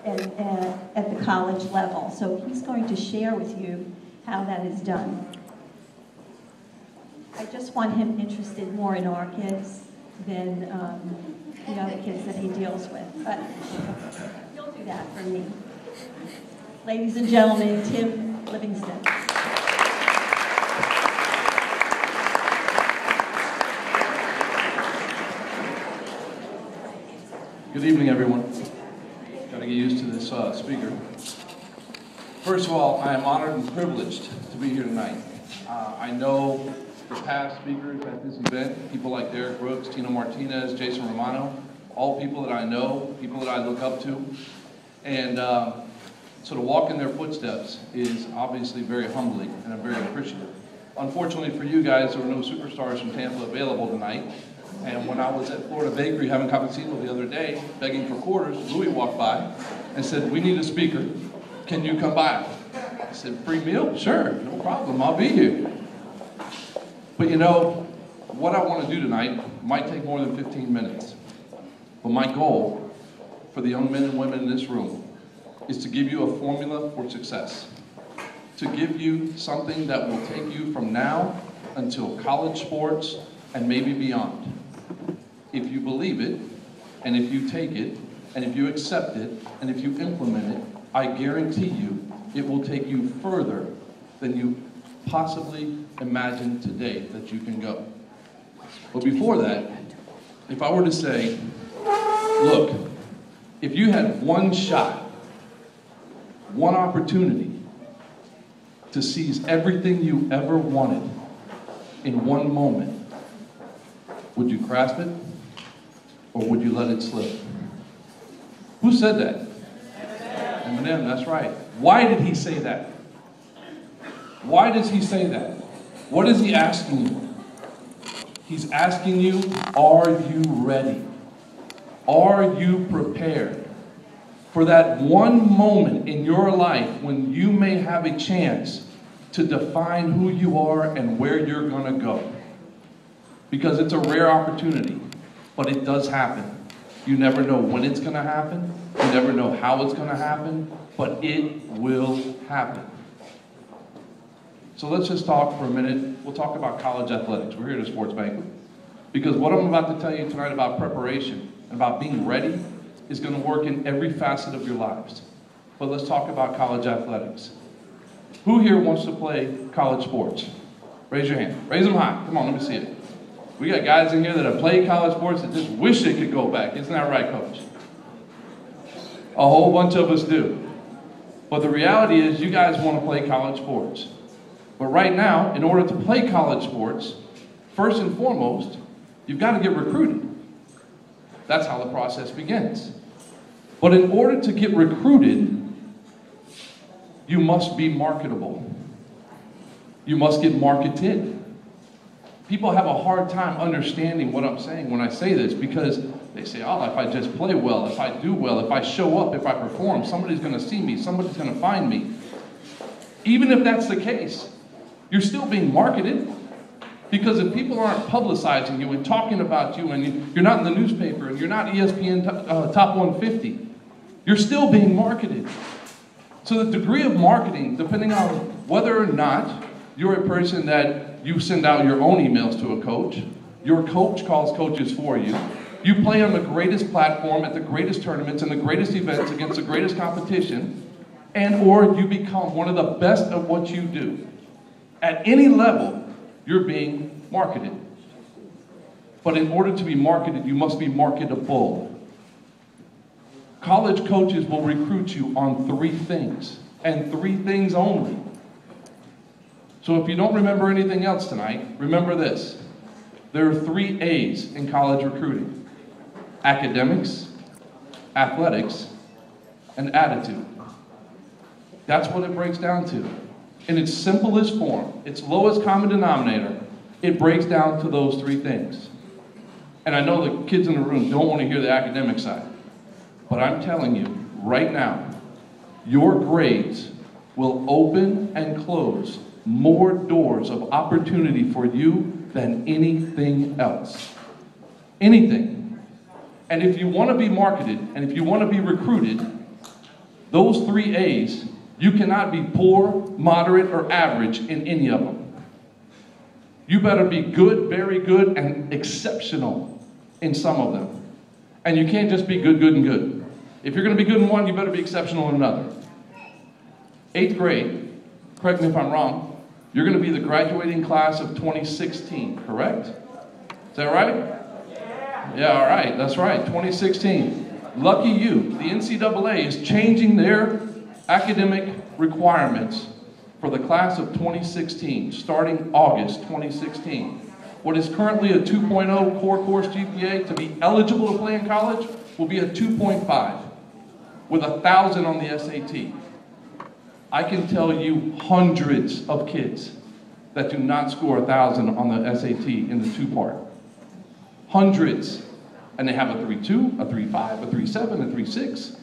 at the college level. So he's going to share with you how that is done. I just want him interested more in our kids than the other kids that he deals with. But he'll do that for me. Ladies and gentlemen, Tim Livingston. Good evening, everyone. Got to get used to this speaker. First of all, I am honored and privileged to be here tonight. I know the past speakers at this event, people like Derek Brooks, Tino Martinez, Jason Romano, all people that I know, people that I look up to. And so to walk in their footsteps is obviously very humbling, and I'm very appreciative. Unfortunately for you guys, there were no superstars from Tampa available tonight. And when I was at Florida Bakery having cafecino the other day, begging for quarters, Louis walked by and said, "We need a speaker. Can you come by?" I said, "Free meal? Sure, no problem, I'll be here." But you know, what I want to do tonight might take more than 15 minutes. But my goal for the young men and women in this room is to give you a formula for success. To give you something that will take you from now until college sports and maybe beyond. If you believe it, and if you take it, and if you accept it, and if you implement it, I guarantee you it will take you further than you possibly imagined today that you can go. But before that, if I were to say, look, if you had one shot, one opportunity to seize everything you ever wanted in one moment, would you grasp it or would you let it slip? Who said that? Eminem, that's right. Why did he say that? Why does he say that? What is he asking you? He's asking you, are you ready? Are you prepared for that one moment in your life when you may have a chance to define who you are and where you're going to go? Because it's a rare opportunity, but it does happen. You never know when it's going to happen. You never know how it's going to happen, but it will happen. So let's just talk for a minute. We'll talk about college athletics. We're here at a sports banquet. Because what I'm about to tell you tonight about preparation and about being ready is going to work in every facet of your lives. But let's talk about college athletics. Who here wants to play college sports? Raise your hand. Raise them high. Come on, let me see it. We got guys in here that have played college sports that just wish they could go back. Isn't that right, Coach? A whole bunch of us do. But the reality is you guys want to play college sports. But right now, in order to play college sports, first and foremost, you've got to get recruited. That's how the process begins. But in order to get recruited, you must be marketable. You must get marketed. People have a hard time understanding what I'm saying when I say this because they say, oh, if I just play well, if I do well, if I show up, if I perform, somebody's going to see me, somebody's going to find me. Even if that's the case, you're still being marketed. Because if people aren't publicizing you and talking about you and you're not in the newspaper and you're not ESPN Top 150, you're still being marketed. So the degree of marketing, depending on whether or not you're a person that you send out your own emails to a coach, your coach calls coaches for you, you play on the greatest platform at the greatest tournaments and the greatest events against the greatest competition, and or you become one of the best at what you do. At any level, you're being marketed. But in order to be marketed, you must be marketable. College coaches will recruit you on 3 things, and 3 things only. So if you don't remember anything else tonight, remember this. There are 3 A's in college recruiting: academics, athletics, and attitude. That's what it breaks down to. In its simplest form, its lowest common denominator, it breaks down to those 3 things. And I know the kids in the room don't want to hear the academic side, but I'm telling you right now, your grades will open and close more doors of opportunity for you than anything else. Anything. And if you want to be marketed, and if you want to be recruited, Those 3 A's, you cannot be poor, moderate, or average in any of them. You better be good, very good, and exceptional in some of them. And you can't just be good, good, and good. If you're going to be good in one, you better be exceptional in another. 8th grade, correct me if I'm wrong, you're going to be the graduating class of 2016, correct? Is that right? Yeah, all right, that's right, 2016. Lucky you, the NCAA is changing their academic requirements for the class of 2016, starting August 2016. What is currently a 2.0 core course GPA to be eligible to play in college will be a 2.5 with 1,000 on the SAT. I can tell you hundreds of kids that do not score 1,000 on the SAT in the 2-part. Hundreds. And they have a 3.2, a 3.5, a 3.7, a 3.6.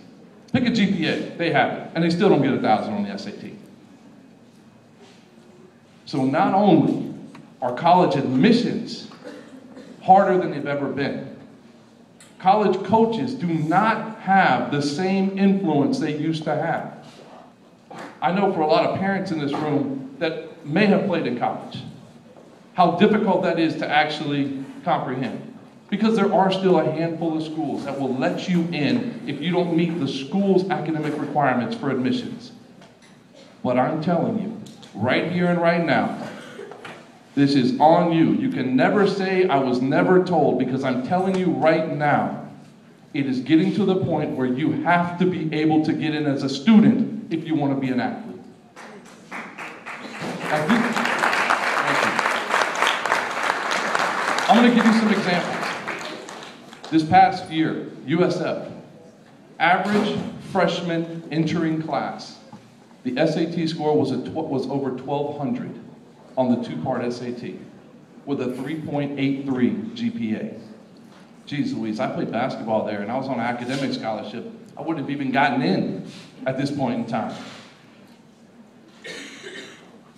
Pick a GPA, they have it, and they still don't get 1,000 on the SAT. So not only are college admissions harder than they've ever been, college coaches do not have the same influence they used to have. I know for a lot of parents in this room that may have played in college, how difficult that is to actually comprehend. Because there are still a handful of schools that will let you in if you don't meet the school's academic requirements for admissions. But I'm telling you, right here and right now, this is on you. You can never say, I was never told, because I'm telling you right now, it is getting to the point where you have to be able to get in as a student if you want to be an athlete. I'm going to give you some examples. This past year, USF, average freshman entering class, the SAT score was over 1,200 on the 2-part SAT with a 3.83 GPA. Geez Louise, I played basketball there and I was on an academic scholarship. I wouldn't have even gotten in at this point in time.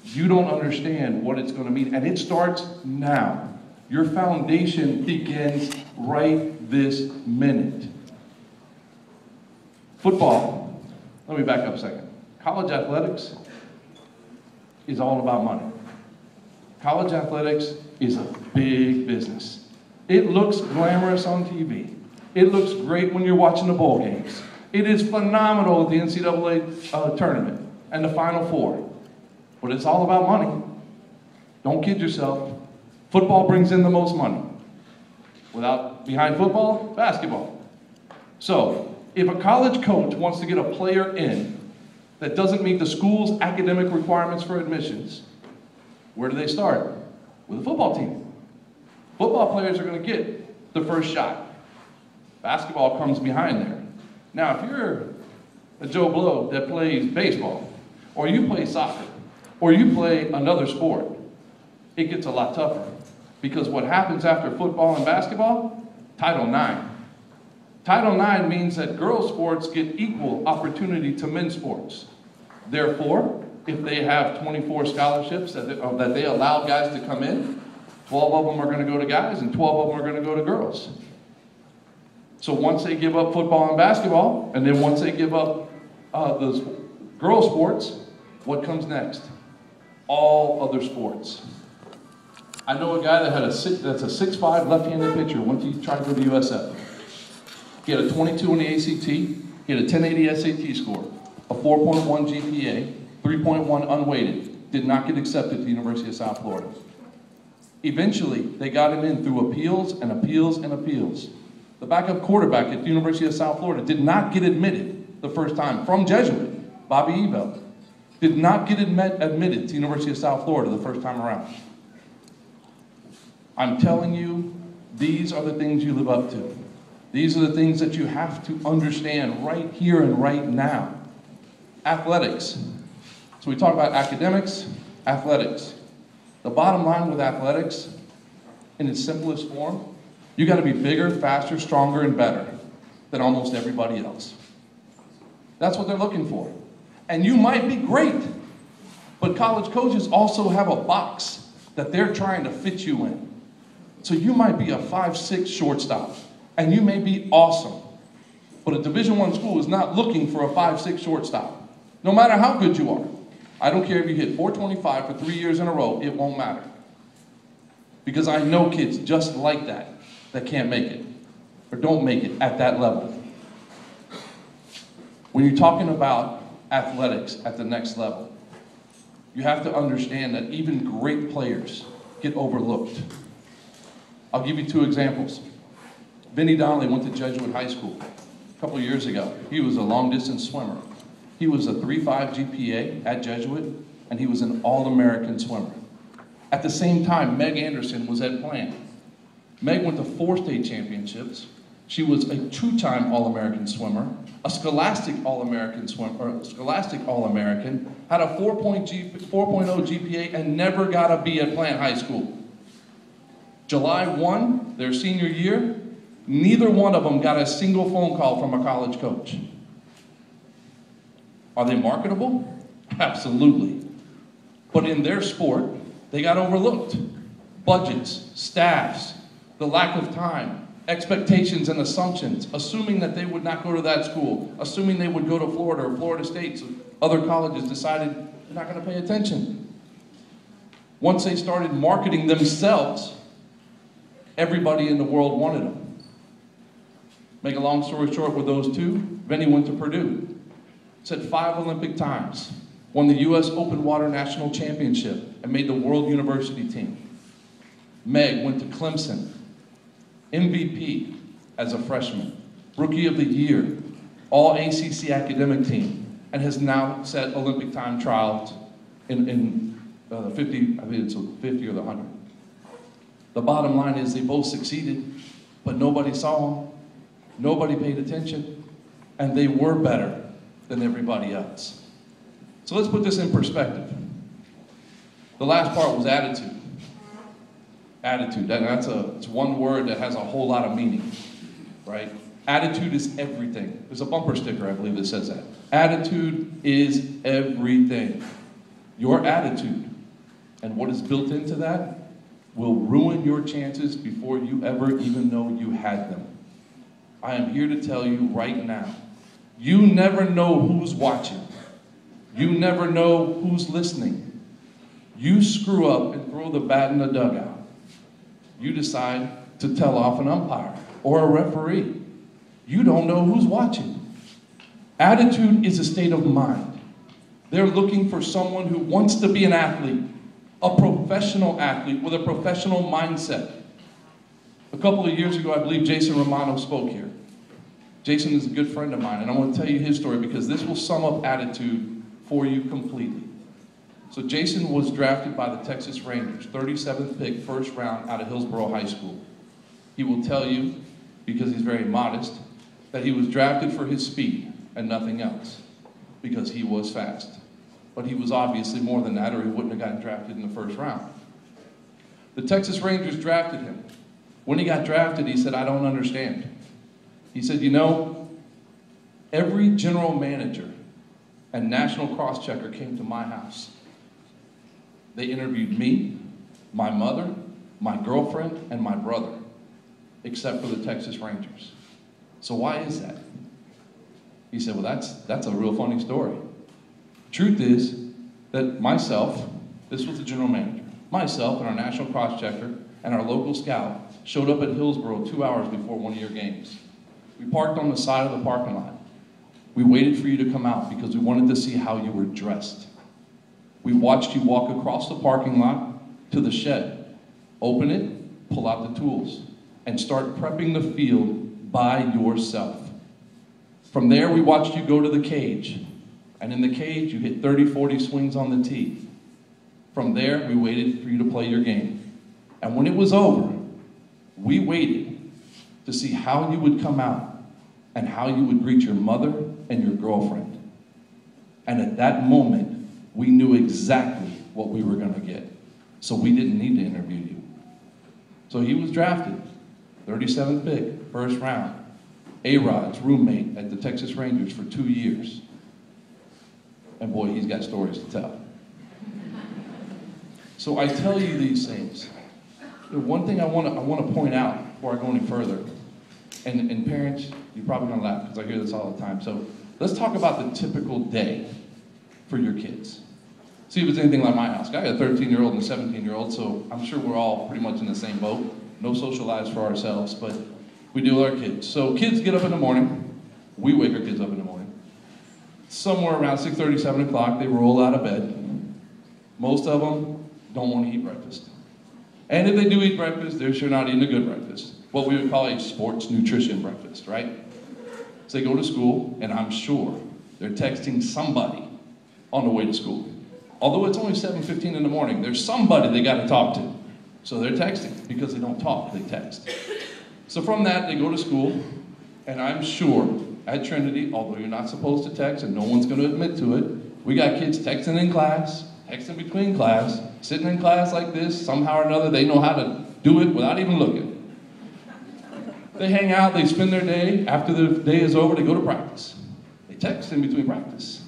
You don't understand what it's going to mean, and it starts now. Your foundation begins right this minute. Football, let me back up a second. College athletics is all about money. College athletics is a big business. It looks glamorous on TV. It looks great when you're watching the bowl games. It is phenomenal at the NCAA tournament and the Final Four. But it's all about money. Don't kid yourself. Football brings in the most money. Behind football, basketball. So, if a college coach wants to get a player in that doesn't meet the school's academic requirements for admissions, where do they start? With the football team. Football players are going to get the first shot. Basketball comes behind there. Now, if you're a Joe Blow that plays baseball, or you play soccer, or you play another sport, it gets a lot tougher. Because what happens after football and basketball? Title IX. Title IX means that girls' sports get equal opportunity to men's sports. Therefore, if they have 24 scholarships that they allow guys to come in, 12 of them are going to go to guys and 12 of them are going to go to girls. So once they give up football and basketball, and then once they give up those girls' sports, what comes next? All other sports. I know a guy that that's a 6'5", left-handed pitcher, went to try to go to USF. He had a 22 on the ACT, he had a 1080 SAT score, a 4.1 GPA, 3.1 unweighted, did not get accepted to the University of South Florida. Eventually, they got him in through appeals and appeals and appeals. The backup quarterback at the University of South Florida did not get admitted the first time from Jesuit, Bobby Ebel. Did not get admitted to the University of South Florida the first time around. I'm telling you, these are the things you live up to. These are the things that you have to understand right here and right now. Athletics. So we talk about academics, athletics. The bottom line with athletics, in its simplest form, you got to be bigger, faster, stronger, and better than almost everybody else. That's what they're looking for. And you might be great, but college coaches also have a box that they're trying to fit you in. So you might be a 5'6" shortstop, and you may be awesome. But a Division I school is not looking for a 5'6" shortstop, no matter how good you are. I don't care if you hit 425 for 3 years in a row, it won't matter. Because I know kids just like that can't make it, or don't make it at that level. When you're talking about athletics at the next level, you have to understand that even great players get overlooked. I'll give you 2 examples. Vinnie Donnelly went to Jesuit High School a couple of years ago. He was a long-distance swimmer. He was a 3.5 GPA at Jesuit, and he was an All-American swimmer. At the same time, Meg Anderson was at Plant. Meg went to 4 state championships. She was a 2-time All-American swimmer, a Scholastic All-American swimmer, or a Scholastic All-American, had a 4.0 GPA, and never got a B at Plant High School. July 1, their senior year, neither one of them got a single phone call from a college coach. Are they marketable? Absolutely. But in their sport, they got overlooked. Budgets, staffs, the lack of time, expectations and assumptions, assuming that they would not go to that school, assuming they would go to Florida or Florida State, so other colleges decided they're not going to pay attention. Once they started marketing themselves, everybody in the world wanted them. Make a long story short with those 2, Vinny went to Purdue. Set 5 Olympic times, won the U.S. Open Water National Championship, and made the World University team. Meg went to Clemson, MVP as a freshman, Rookie of the Year, All ACC academic team, and has now set Olympic time trials in 50, I think it's 50 or the 100. The bottom line is they both succeeded, but nobody saw them, nobody paid attention, and they were better than everybody else. So let's put this in perspective. The last part was attitude. Attitude, it's one word that has a whole lot of meaning, right? Attitude is everything. There's a bumper sticker, I believe, that says that. Attitude is everything. Your attitude and what is built into that will ruin your chances before you ever even know you had them. I am here to tell you right now, you never know who's watching. You never know who's listening. You screw up and throw the bat in the dugout. You decide to tell off an umpire or a referee. You don't know who's watching. Attitude is a state of mind. They're looking for someone who wants to be an athlete, a professional athlete with a professional mindset. A couple of years ago, I believe Jason Romano spoke here. Jason is a good friend of mine, and I want to tell you his story because this will sum up attitude for you completely. So Jason was drafted by the Texas Rangers, 37th pick, first round out of Hillsborough High School. He will tell you, because he's very modest, that he was drafted for his speed and nothing else, because he was fast. But he was obviously more than that, or he wouldn't have gotten drafted in the first round. The Texas Rangers drafted him. When he got drafted, he said, "I don't understand." He said, "You know, every general manager and national cross-checker came to my house. They interviewed me, my mother, my girlfriend, and my brother, except for the Texas Rangers. So why is that?" He said, "Well, that's a real funny story. Truth is that myself," this was the general manager, "myself and our national cross-checker and our local scout showed up at Hillsborough 2 hours before one of your games. We parked on the side of the parking lot. We waited for you to come out because we wanted to see how you were dressed. We watched you walk across the parking lot to the shed, open it, pull out the tools, and start prepping the field by yourself. From there, we watched you go to the cage, and in the cage, you hit 30, 40 swings on the tee. From there, we waited for you to play your game. And when it was over, we waited to see how you would come out and how you would greet your mother and your girlfriend. And at that moment, we knew exactly what we were going to get. So we didn't need to interview you." So he was drafted, 37th pick, first round. A-Rod's roommate at the Texas Rangers for 2 years. And boy, he's got stories to tell. So I tell you these things. The one thing I want to point out before I go any further And parents, you're probably gonna laugh because I hear this all the time. So let's talk about the typical day for your kids. See if it's anything like my house. I got a 13-year-old and a 17-year-old, so I'm sure we're all pretty much in the same boat. No social lives for ourselves, but we do with our kids. So kids get up in the morning. We wake our kids up in the morning. Somewhere around 6:30, 7 o'clock, they roll out of bed. Most of them don't want to eat breakfast. And if they do eat breakfast, they're sure not eating a good breakfast. What we would call a sports nutrition breakfast, right? So they go to school, and I'm sure they're texting somebody on the way to school. Although it's only 7:15 in the morning, there's somebody they got to talk to. So they're texting because they don't talk, they text. So from that, they go to school, and I'm sure at Trinity, although you're not supposed to text and no one's going to admit to it, we got kids texting in class, texting between class, sitting in class like this, somehow or another they know how to do it without even looking. They hang out, they spend their day, after the day is over, they go to practice. They text in between practice.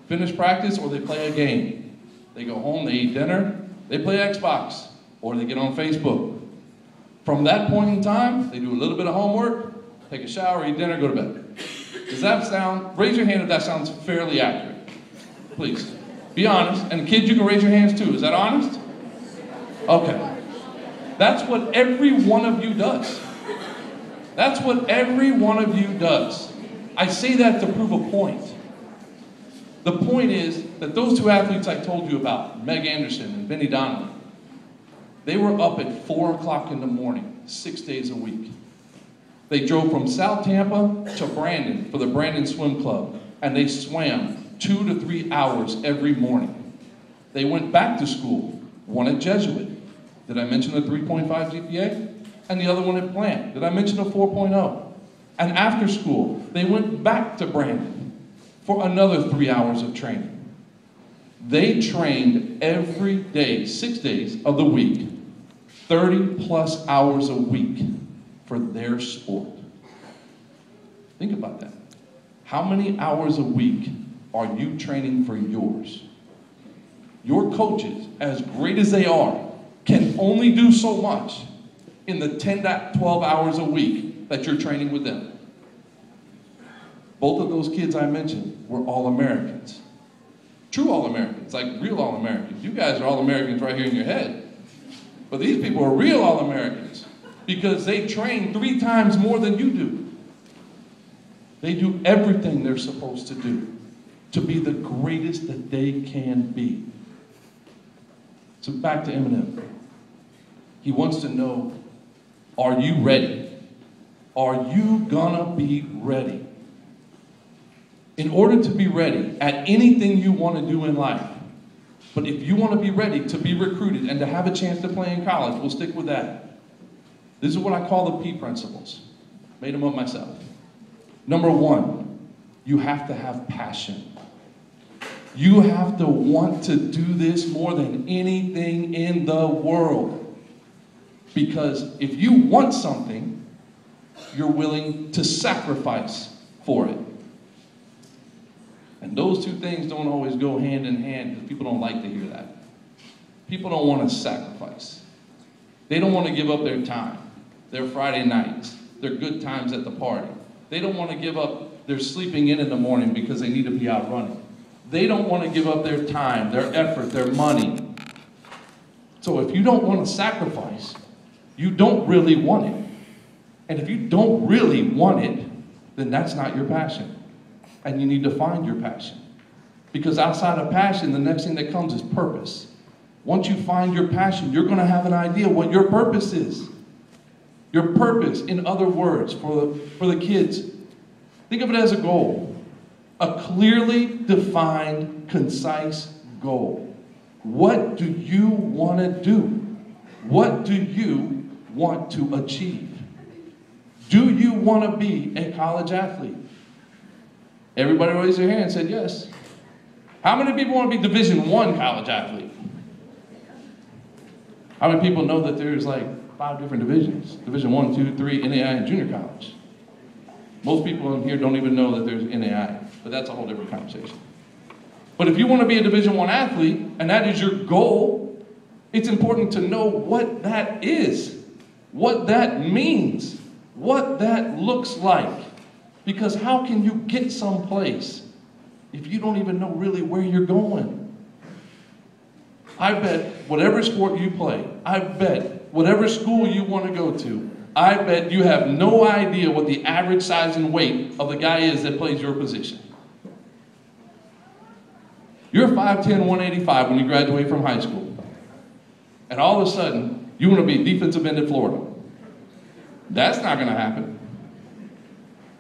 Finish practice or they play a game. They go home, they eat dinner, they play Xbox, or they get on Facebook. From that point in time, they do a little bit of homework, take a shower, eat dinner, go to bed. Does that sound, raise your hand if that sounds fairly accurate. Please, be honest. And kids, you can raise your hands too. Is that honest? Okay. That's what every one of you does. That's what every one of you does. I say that to prove a point. The point is that those two athletes I told you about, Meg Anderson and Benny Donnelly, they were up at 4 o'clock in the morning, 6 days a week. They drove from South Tampa to Brandon for the Brandon Swim Club, and they swam 2 to 3 hours every morning. They went back to school, one at Jesuit. Did I mention the 3.5 GPA? And the other one at Plant. Did I mention the 4.0? And after school, they went back to Brandon for another 3 hours of training. They trained every day, 6 days of the week, 30 plus hours a week for their sport. Think about that. How many hours a week are you training for yours? Your coaches, as great as they are, can only do so much in the 10 to 12 hours a week that you're training with them. Both of those kids I mentioned were All-Americans. True All-Americans, like real All-Americans. You guys are All-Americans right here in your head. But these people are real All-Americans because they train 3 times more than you do. They do everything they're supposed to do to be the greatest that they can be. So back to Eminem. He wants to know, are you ready? Are you gonna be ready? In order to be ready at anything you want to do in life, but if you want to be ready to be recruited and to have a chance to play in college, we'll stick with that. This is what I call the P principles. Made them up myself. Number 1, you have to have passion. You have to want to do this more than anything in the world. Because if you want something, you're willing to sacrifice for it. And those two things don't always go hand in hand because people don't like to hear that. People don't want to sacrifice. They don't want to give up their time, their Friday nights, their good times at the party. They don't want to give up their sleeping in the morning because they need to be out running. They don't want to give up their time, their effort, their money. So if you don't want to sacrifice, you don't really want it. And if you don't really want it, then that's not your passion. And you need to find your passion. Because outside of passion, the next thing that comes is purpose. Once you find your passion, you're going to have an idea what your purpose is. Your purpose, in other words, for the kids. Think of it as a goal. A clearly defined, concise goal. What do you want to do? What do you want to achieve? Do you want to be a college athlete? Everybody raised their hand and said yes. How many people want to be Division I college athlete? How many people know that there's like 5 different divisions? Division I, II, III, NAI, and junior college. Most people in here don't even know that there's NAI, but that's a whole different conversation. But if you want to be a Division I athlete, and that is your goal, it's important to know what that is, what that means, what that looks like. Because how can you get someplace if you don't even know really where you're going? I bet whatever sport you play, I bet whatever school you want to go to, I bet you have no idea what the average size and weight of the guy is that plays your position. You're 5'10", 185 when you graduate from high school. And all of a sudden, you want to be defensive end at Florida. That's not going to happen.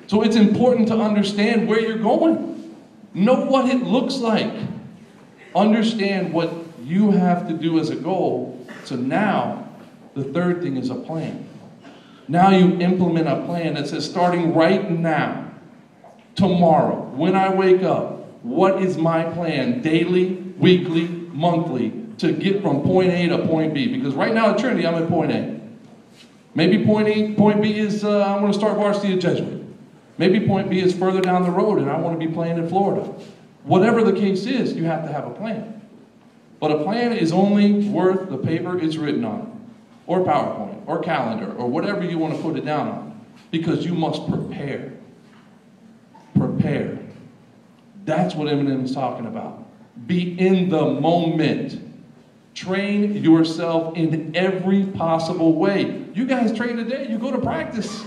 So it's important to understand where you're going. Know what it looks like. Understand what you have to do as a goal. So now, the third thing is a plan. Now you implement a plan that says, starting right now, tomorrow, when I wake up, what is my plan daily, weekly, monthly to get from point A to point B? Because right now at Trinity, I'm at point A. Maybe point B is I'm going to start varsity at Jesuit. Maybe point B is further down the road and I want to be playing in Florida. Whatever the case is, you have to have a plan. But a plan is only worth the paper it's written on, or PowerPoint, or calendar, or whatever you want to put it down on. Because you must prepare. Prepare. That's what Eminem's talking about. Be in the moment. Train yourself in every possible way. You guys train today, you go to practice.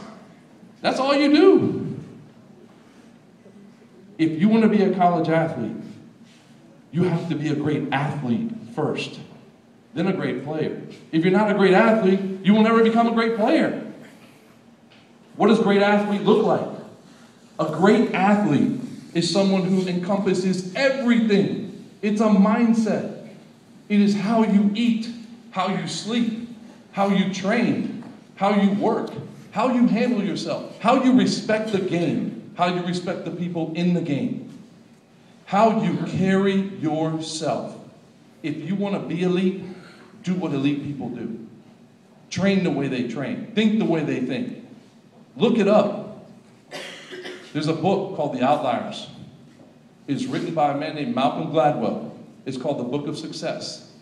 That's all you do. If you want to be a college athlete, you have to be a great athlete first, then a great player. If you're not a great athlete, you will never become a great player. What does great athlete look like? A great athlete is someone who encompasses everything. It's a mindset. It is how you eat, how you sleep, how you train, how you work, how you handle yourself, how you respect the game, how you respect the people in the game, how you carry yourself. If you want to be elite, do what elite people do. Train the way they train. Think the way they think. Look it up. There's a book called The Outliers. It's written by a man named Malcolm Gladwell. It's called The Book of Success.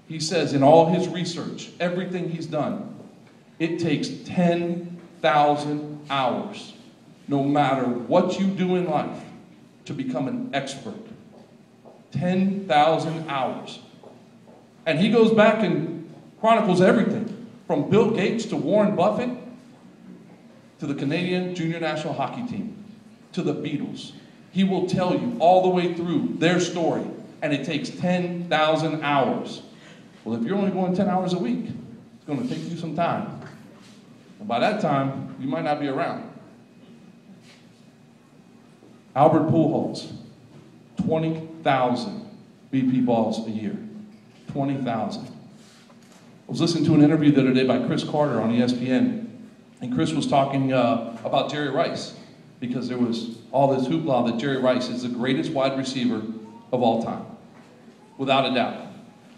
He says in all his research, everything he's done, it takes 10,000 hours, no matter what you do in life, to become an expert. 10,000 hours. And he goes back and chronicles everything, from Bill Gates to Warren Buffett, to the Canadian junior national hockey team, to the Beatles. He will tell you all the way through their story, and it takes 10,000 hours. Well, if you're only going 10 hours a week, it's going to take you some time. And by that time, you might not be around. Albert Pujols, 20,000 BP balls a year. 20,000. I was listening to an interview the other day by Chris Carter on ESPN, and Chris was talking about Jerry Rice, because there was all this hoopla that Jerry Rice is the greatest wide receiver of all time, without a doubt.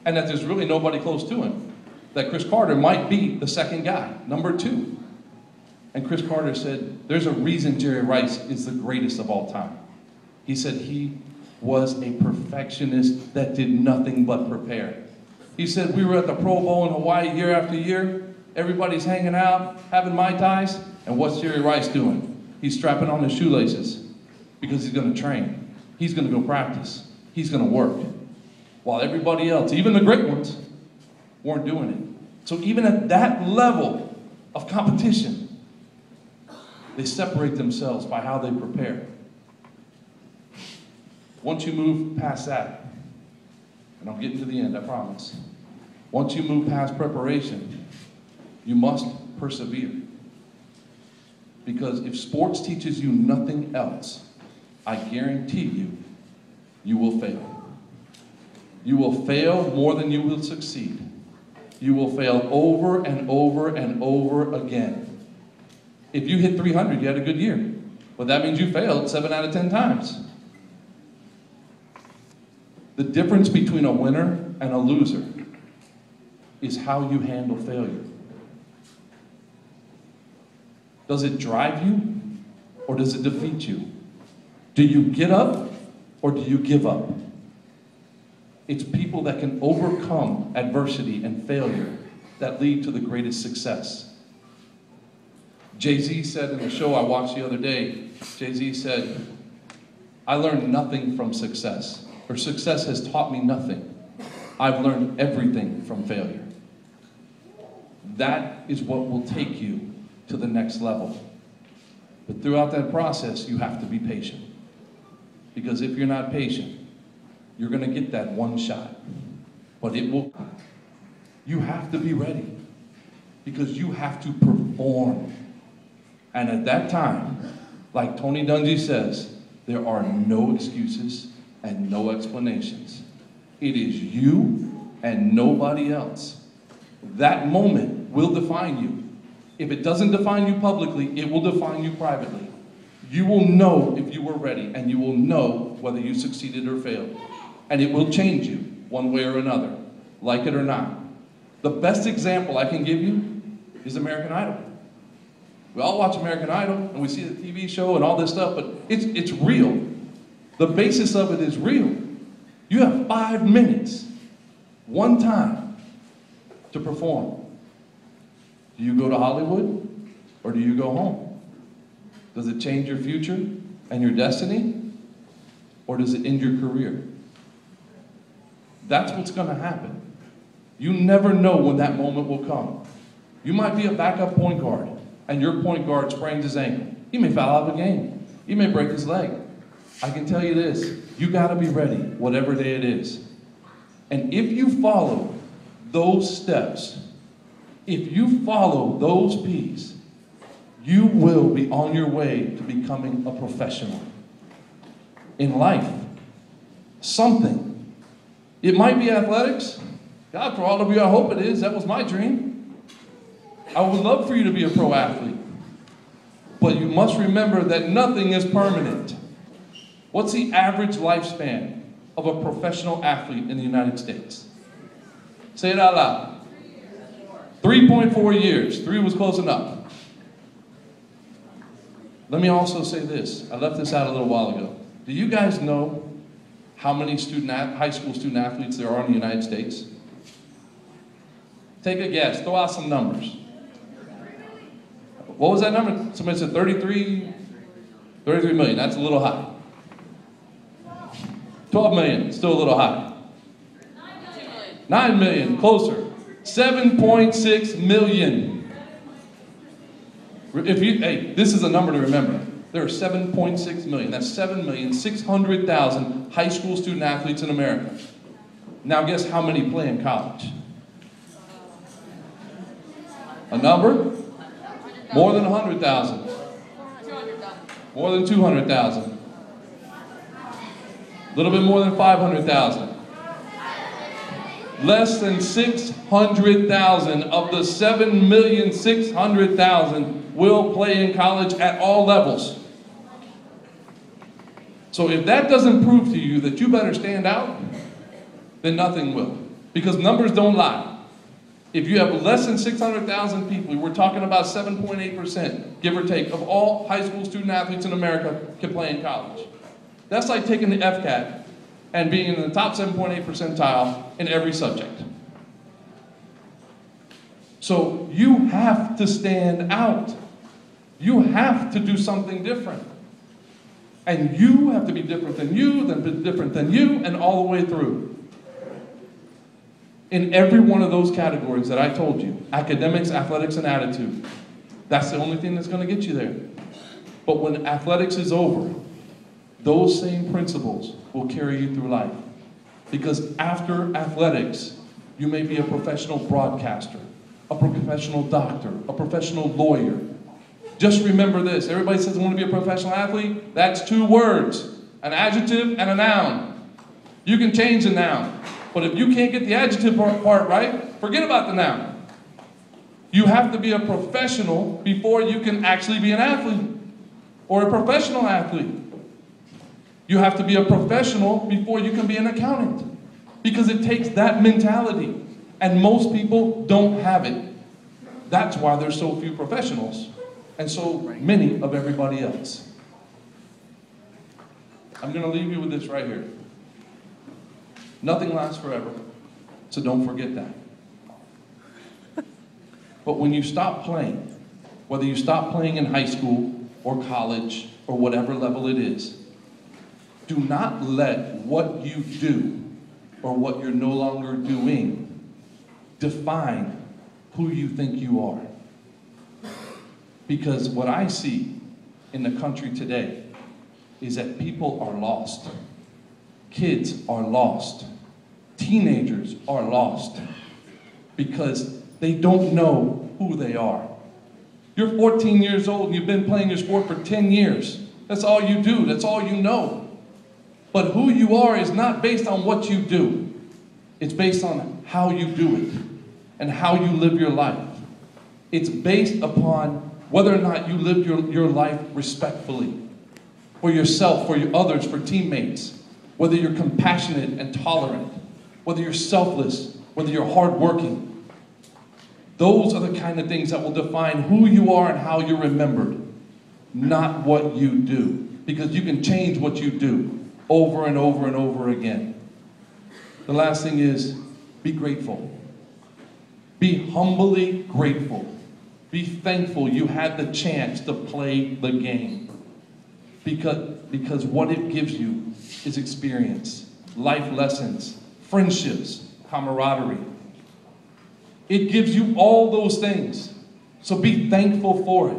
And that there's really nobody close to him. That Chris Carter might be the second guy, number 2. And Chris Carter said, there's a reason Jerry Rice is the greatest of all time. He said he was a perfectionist that did nothing but prepare. He said, we were at the Pro Bowl in Hawaii year after year. Everybody's hanging out, having Mai Tais. And what's Jerry Rice doing? He's strapping on his shoelaces because he's going to train. He's going to go practice. He's going to work. While everybody else, even the great ones, weren't doing it. So even at that level of competition, they separate themselves by how they prepare. Once you move past that, and I'm getting to the end, I promise. Once you move past preparation, you must persevere. Because if sports teaches you nothing else, I guarantee you, you will fail. You will fail more than you will succeed. You will fail over and over and over again. If you hit 300, you had a good year. But that means you failed 7 out of 10 times. The difference between a winner and a loser is how you handle failure. Does it drive you or does it defeat you? Do you get up or do you give up? It's people that can overcome adversity and failure that lead to the greatest success. Jay-Z said in a show I watched the other day, Jay-Z said, I learned nothing from success, or success has taught me nothing. I've learned everything from failure. That is what will take you to the next level. But throughout that process, you have to be patient. Because if you're not patient, you're going to get that one shot. But it will come. You have to be ready. Because you have to perform. And at that time, like Tony Dungy says, there are no excuses and no explanations. It is you and nobody else. That moment will define you. If it doesn't define you publicly, it will define you privately. You will know if you were ready, and you will know whether you succeeded or failed. And it will change you one way or another, like it or not. The best example I can give you is American Idol. We all watch American Idol, and we see the TV show and all this stuff, but it's real. The basis of it is real. You have 5 minutes, one time, to perform. Do you go to Hollywood, or do you go home? Does it change your future and your destiny, or does it end your career? That's what's going to happen. You never know when that moment will come. You might be a backup point guard, and your point guard sprains his ankle. He may foul out of the game. He may break his leg. I can tell you this, you got to be ready, whatever day it is. And if you follow those steps, if you follow those P's, you will be on your way to becoming a professional in life. Something. It might be athletics. God, for all of you, I hope it is. That was my dream. I would love for you to be a pro athlete. But you must remember that nothing is permanent. What's the average lifespan of a professional athlete in the United States? Say it out loud. 3.4 years. 3 was close enough. Let me also say this. I left this out a little while ago. Do you guys know how many high school student athletes there are in the United States? Take a guess. Throw out some numbers. What was that number? Somebody said 33 million. That's a little high. 12 million. Still a little high. 9 million. Closer. 7.6 million. Hey, this is a number to remember. There are 7.6 million. That's 7,600,000 high school student athletes in America. Now guess how many play in college? A number? More than 100,000. More than 200,000. A little bit more than 500,000. Less than 600,000 of the 7,600,000 will play in college at all levels. So if that doesn't prove to you that you better stand out, then nothing will. Because numbers don't lie. If you have less than 600,000 people, we're talking about 7.8%, give or take, of all high school student athletes in America can play in college. That's like taking the FCAT and being in the top 7.8 percentile in every subject. So you have to stand out. You have to do something different. And you have to be different than you, then different than you, and all the way through. In every one of those categories that I told you, academics, athletics, and attitude, that's the only thing that's going to get you there. But when athletics is over, those same principles will carry you through life. Because after athletics, you may be a professional broadcaster, a professional doctor, a professional lawyer. Just remember this. Everybody says they want to be a professional athlete. That's 2 words, an adjective and a noun. You can change the noun. But if you can't get the adjective part right, forget about the noun. You have to be a professional before you can actually be an athlete or a professional athlete. You have to be a professional before you can be an accountant, because it takes that mentality, and most people don't have it. That's why there's so few professionals and so many of everybody else. I'm going to leave you with this right here. Nothing lasts forever, so don't forget that. But when you stop playing, whether you stop playing in high school or college or whatever level it is, do not let what you do or what you're no longer doing define who you think you are. Because what I see in the country today is that people are lost. Kids are lost. Teenagers are lost because they don't know who they are. You're 14 years old and you've been playing your sport for 10 years. That's all you do. That's all you know. But who you are is not based on what you do. It's based on how you do it and how you live your life. It's based upon whether or not you live your life respectfully for yourself, for your others, for teammates, whether you're compassionate and tolerant, whether you're selfless, whether you're hardworking. Those are the kind of things that will define who you are and how you're remembered, not what you do. Because you can change what you do over and over and over again. The last thing is, be grateful. Be humbly grateful. Be thankful you had the chance to play the game. Because what it gives you is experience, life lessons, friendships, camaraderie. It gives you all those things. So be thankful for it.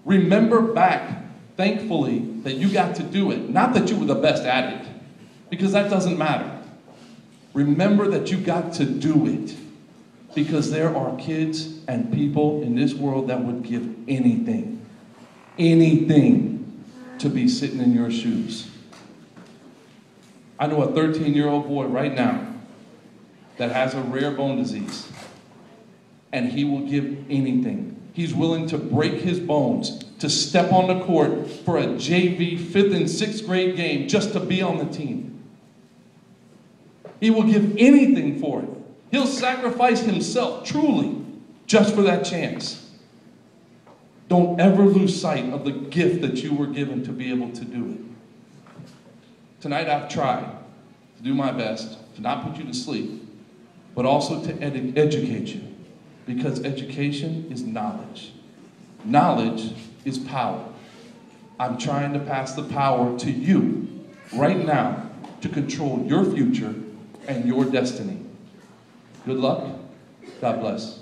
Remember back, thankfully, that you got to do it. Not that you were the best at it, because that doesn't matter. Remember that you got to do it. Because there are kids and people in this world that would give anything, to be sitting in your shoes. I know a 13-year-old boy right now that has a rare bone disease, and he will give anything. He's willing to break his bones to step on the court for a JV 5th and 6th grade game just to be on the team. He will give anything for it. He'll sacrifice himself, truly, just for that chance. Don't ever lose sight of the gift that you were given to be able to do it. Tonight I've tried to do my best to not put you to sleep, but also to educate you. Because education is knowledge. Knowledge is power. I'm trying to pass the power to you right now to control your future and your destiny. Good luck. God bless.